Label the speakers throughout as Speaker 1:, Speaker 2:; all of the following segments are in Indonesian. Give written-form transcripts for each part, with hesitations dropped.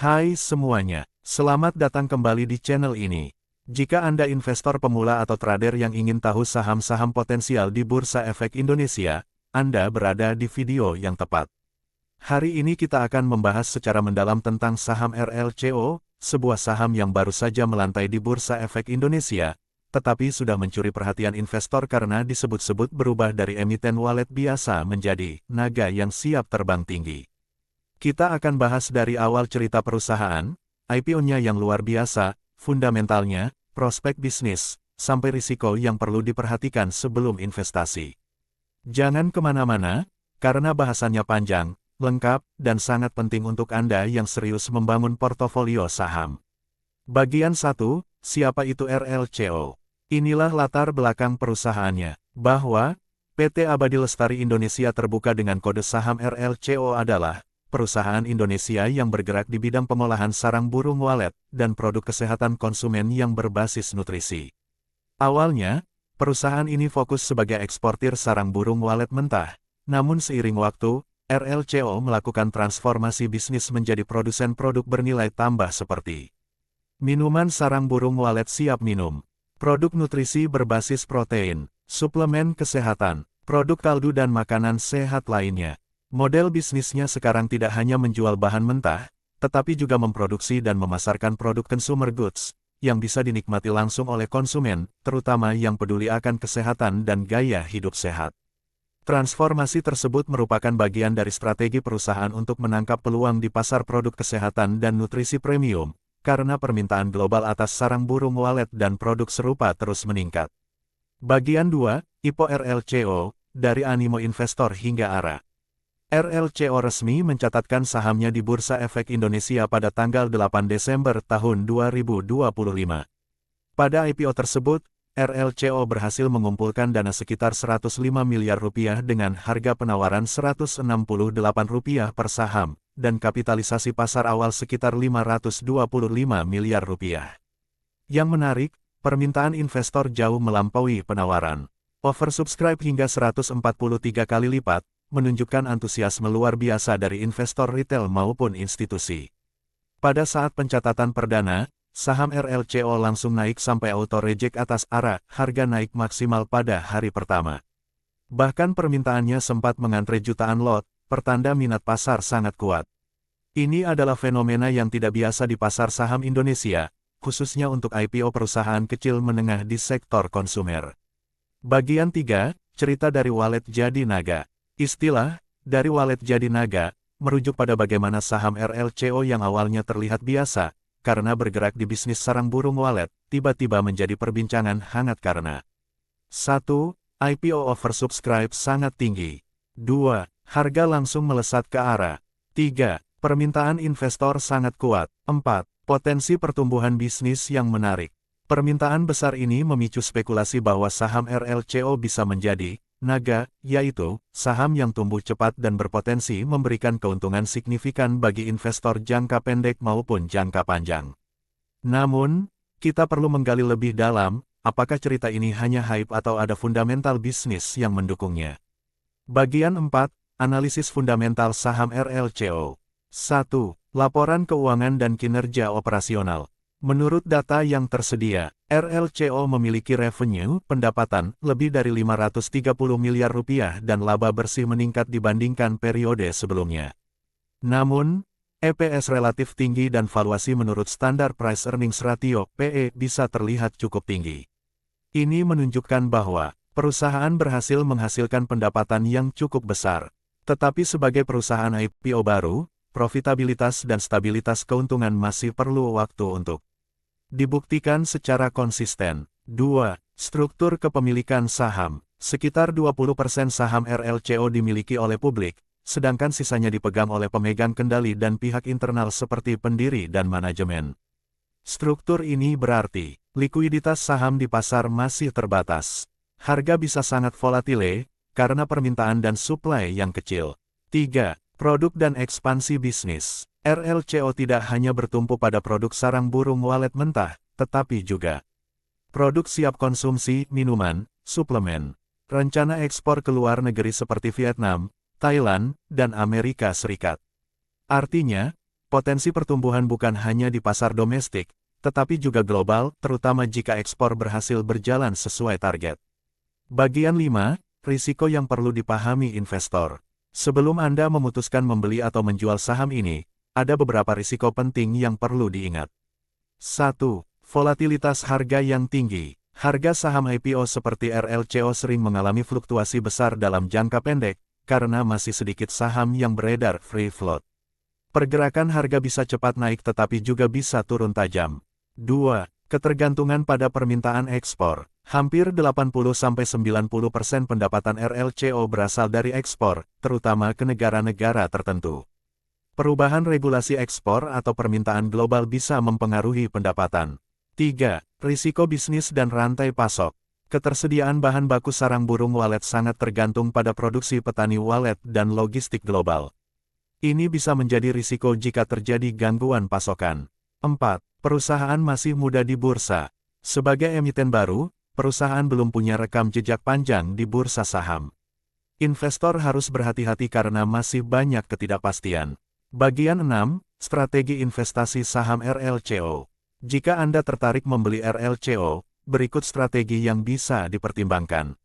Speaker 1: Hai semuanya, selamat datang kembali di channel ini. Jika Anda investor pemula atau trader yang ingin tahu saham-saham potensial di Bursa Efek Indonesia, Anda berada di video yang tepat. Hari ini kita akan membahas secara mendalam tentang saham RLCO, sebuah saham yang baru saja melantai di Bursa Efek Indonesia, tetapi sudah mencuri perhatian investor karena disebut-sebut berubah dari emiten wallet biasa menjadi naga yang siap terbang tinggi. Kita akan bahas dari awal cerita perusahaan, IPO-nya yang luar biasa, fundamentalnya, prospek bisnis, sampai risiko yang perlu diperhatikan sebelum investasi. Jangan kemana-mana, karena bahasannya panjang, lengkap, dan sangat penting untuk Anda yang serius membangun portofolio saham. Bagian 1, siapa itu RLCO? Inilah latar belakang perusahaannya, bahwa PT Abadi Lestari Indonesia Terbuka dengan kode saham RLCO adalah perusahaan Indonesia yang bergerak di bidang pengolahan sarang burung walet dan produk kesehatan konsumen yang berbasis nutrisi. Awalnya, perusahaan ini fokus sebagai eksportir sarang burung walet mentah, namun seiring waktu, RLCO melakukan transformasi bisnis menjadi produsen produk bernilai tambah seperti minuman sarang burung walet siap minum, produk nutrisi berbasis protein, suplemen kesehatan, produk kaldu dan makanan sehat lainnya. Model bisnisnya sekarang tidak hanya menjual bahan mentah, tetapi juga memproduksi dan memasarkan produk consumer goods, yang bisa dinikmati langsung oleh konsumen, terutama yang peduli akan kesehatan dan gaya hidup sehat. Transformasi tersebut merupakan bagian dari strategi perusahaan untuk menangkap peluang di pasar produk kesehatan dan nutrisi premium, karena permintaan global atas sarang burung walet dan produk serupa terus meningkat. Bagian 2, IPO RLCO, dari animo investor hingga arah. RLCO resmi mencatatkan sahamnya di Bursa Efek Indonesia pada tanggal 8 Desember tahun 2025. Pada IPO tersebut, RLCO berhasil mengumpulkan dana sekitar 105 miliar rupiah dengan harga penawaran Rp168 per saham, dan kapitalisasi pasar awal sekitar Rp525 miliar. Yang menarik, permintaan investor jauh melampaui penawaran. Oversubscribe hingga 143 kali lipat, menunjukkan antusiasme luar biasa dari investor retail maupun institusi. Pada saat pencatatan perdana, saham RLCO langsung naik sampai auto reject atas arah, harga naik maksimal pada hari pertama. Bahkan permintaannya sempat mengantre jutaan lot, pertanda minat pasar sangat kuat. Ini adalah fenomena yang tidak biasa di pasar saham Indonesia, khususnya untuk IPO perusahaan kecil menengah di sektor konsumer. Bagian 3, cerita dari wallet jadi naga. Istilah, dari walet jadi naga, merujuk pada bagaimana saham RLCO yang awalnya terlihat biasa, karena bergerak di bisnis sarang burung walet, tiba-tiba menjadi perbincangan hangat karena 1. IPO oversubscribe sangat tinggi. 2. Harga langsung melesat ke arah. 3. Permintaan investor sangat kuat. 4. Potensi pertumbuhan bisnis yang menarik. Permintaan besar ini memicu spekulasi bahwa saham RLCO bisa menjadi naga, yaitu saham yang tumbuh cepat dan berpotensi memberikan keuntungan signifikan bagi investor jangka pendek maupun jangka panjang. Namun, kita perlu menggali lebih dalam, apakah cerita ini hanya hype atau ada fundamental bisnis yang mendukungnya. Bagian 4, analisis fundamental saham RLCO. 1. Laporan keuangan dan kinerja operasional. Menurut data yang tersedia, RLCO memiliki revenue, pendapatan, lebih dari Rp530 miliar dan laba bersih meningkat dibandingkan periode sebelumnya. Namun, EPS relatif tinggi dan valuasi menurut standar price earnings ratio, PE, bisa terlihat cukup tinggi. Ini menunjukkan bahwa perusahaan berhasil menghasilkan pendapatan yang cukup besar. Tetapi sebagai perusahaan IPO baru, profitabilitas dan stabilitas keuntungan masih perlu waktu untuk dibuktikan secara konsisten. 2. Struktur kepemilikan saham. Sekitar 20% saham RLCO dimiliki oleh publik, sedangkan sisanya dipegang oleh pemegang kendali dan pihak internal seperti pendiri dan manajemen. Struktur ini berarti, likuiditas saham di pasar masih terbatas. Harga bisa sangat volatile, karena permintaan dan suplai yang kecil. 3. Produk dan ekspansi bisnis. RLCO tidak hanya bertumpu pada produk sarang burung walet mentah, tetapi juga produk siap konsumsi, minuman, suplemen. Rencana ekspor ke luar negeri seperti Vietnam, Thailand, dan Amerika Serikat. Artinya, Potensi pertumbuhan bukan hanya di pasar domestik, tetapi juga global, terutama jika ekspor berhasil berjalan sesuai target. Bagian 5, risiko yang perlu dipahami investor. Sebelum Anda memutuskan membeli atau menjual saham ini, ada beberapa risiko penting yang perlu diingat. 1. Volatilitas harga yang tinggi. Harga saham IPO seperti RLCO sering mengalami fluktuasi besar dalam jangka pendek, karena masih sedikit saham yang beredar free float. Pergerakan harga bisa cepat naik tetapi juga bisa turun tajam. 2. Ketergantungan pada permintaan ekspor. Hampir 80-90% pendapatan RLCO berasal dari ekspor, terutama ke negara-negara tertentu. Perubahan regulasi ekspor atau permintaan global bisa mempengaruhi pendapatan. 3. Risiko bisnis dan rantai pasok. Ketersediaan bahan baku sarang burung walet sangat tergantung pada produksi petani walet dan logistik global. Ini bisa menjadi risiko jika terjadi gangguan pasokan. 4. Perusahaan masih muda di bursa. Sebagai emiten baru, perusahaan belum punya rekam jejak panjang di bursa saham. Investor harus berhati-hati karena masih banyak ketidakpastian. Bagian 6, strategi investasi saham RLCO. Jika Anda tertarik membeli RLCO, berikut strategi yang bisa dipertimbangkan.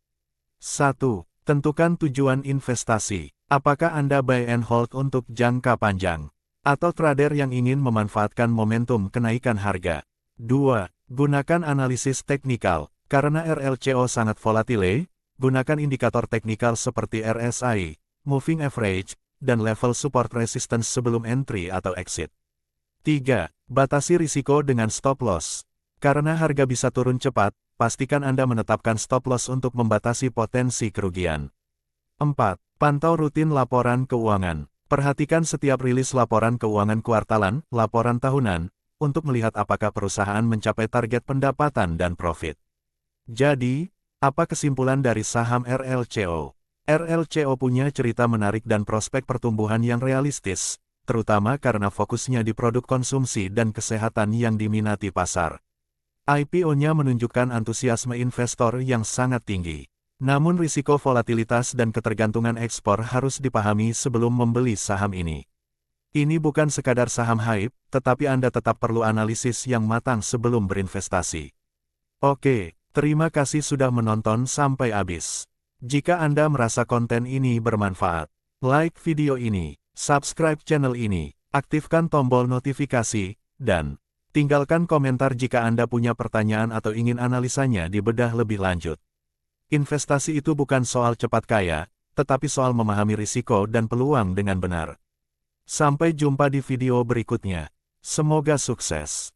Speaker 1: 1. Tentukan tujuan investasi. Apakah Anda buy and hold untuk jangka panjang? Atau trader yang ingin memanfaatkan momentum kenaikan harga? 2. Gunakan analisis teknikal. Karena RLCO sangat volatile, gunakan indikator teknikal seperti RSI, Moving Average, dan level support resistance sebelum entry atau exit. 3. Batasi risiko dengan stop loss. Karena harga bisa turun cepat, pastikan Anda menetapkan stop loss untuk membatasi potensi kerugian. 4. Pantau rutin laporan keuangan. Perhatikan setiap rilis laporan keuangan kuartalan, laporan tahunan, untuk melihat apakah perusahaan mencapai target pendapatan dan profit. Jadi, apa kesimpulan dari saham RLCO? RLCO punya cerita menarik dan prospek pertumbuhan yang realistis, terutama karena fokusnya di produk konsumsi dan kesehatan yang diminati pasar. IPO-nya menunjukkan antusiasme investor yang sangat tinggi. Namun risiko volatilitas dan ketergantungan ekspor harus dipahami sebelum membeli saham ini. Ini bukan sekadar saham hype, tetapi Anda tetap perlu analisis yang matang sebelum berinvestasi. Oke, terima kasih sudah menonton sampai habis. Jika Anda merasa konten ini bermanfaat, like video ini, subscribe channel ini, aktifkan tombol notifikasi, dan tinggalkan komentar jika Anda punya pertanyaan atau ingin analisanya dibedah lebih lanjut. Investasi itu bukan soal cepat kaya, tetapi soal memahami risiko dan peluang dengan benar. Sampai jumpa di video berikutnya. Semoga sukses.